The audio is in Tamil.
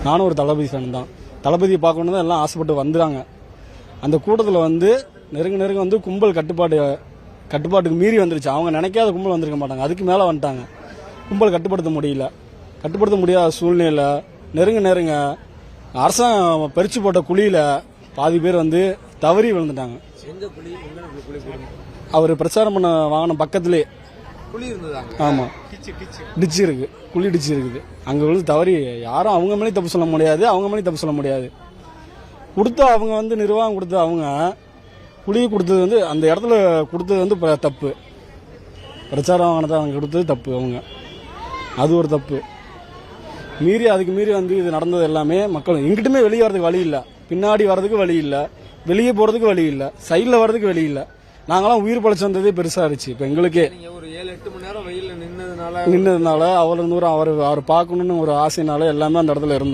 நானும் ஒரு தளபதி ஃபேன் தான். தளபதியை பார்க்கணும் தான் எல்லாம் ஆசைப்பட்டு வந்துறாங்க. அந்த கூட்டத்தில் வந்து நெருங்க வந்து கும்பல் கட்டுப்பாட்டுக்கு மீறி வந்துருச்சு. அவங்க நினைக்காத கும்பல் வந்திருக்க மாட்டாங்க, அதுக்கு மேலே வந்துட்டாங்க. கும்பல் கட்டுப்படுத்த முடியாத சூழ்நிலை. நெருங்க அரசாங்கம் பறிச்சு போட்ட குழியில பாதி பேர் வந்து தவறி விழுந்துட்டாங்க. அவர் பிரச்சாரம் பண்ண வாகனம் பக்கத்திலே ஆமா டிச்சு இருக்கு, குழி டிச்சு இருக்குது. அங்க விழுந்து தவறி யாரும் அவங்க மேலே தப்பு சொல்ல முடியாது, அவங்க மேலே தப்பு சொல்ல முடியாது. கொடுத்தா அவங்க வந்து நிர்வாகம் கொடுத்து அவங்க குழியை கொடுத்தது வந்து அந்த இடத்துல கொடுத்தது வந்து தப்பு. பிரச்சார வாகனத்தை அவங்க கொடுத்தது தப்பு. அவங்க அது ஒரு தப்பு. அதுக்கு மீறி வந்து இது நடந்தது எல்லாமே மக்கள் எங்கிட்டுமே வெளியே வரதுக்கு வழி இல்லை, பின்னாடி வர்றதுக்கு வழி இல்லை, வெளியே போறதுக்கு வழி இல்லை, சைடில் வர்றதுக்கு வழி இல்லை. நாங்களாம் உயிர் பழச்சு வந்ததே பெருசா இருந்துச்சு. இப்ப எங்களுக்கே ஒரு 7-8 மணி நேரம் வெயில நின்னதுனால அவர் பார்க்கணும்னு ஒரு ஆசைனால எல்லாமே அந்த இடத்துல இருந்தோம்.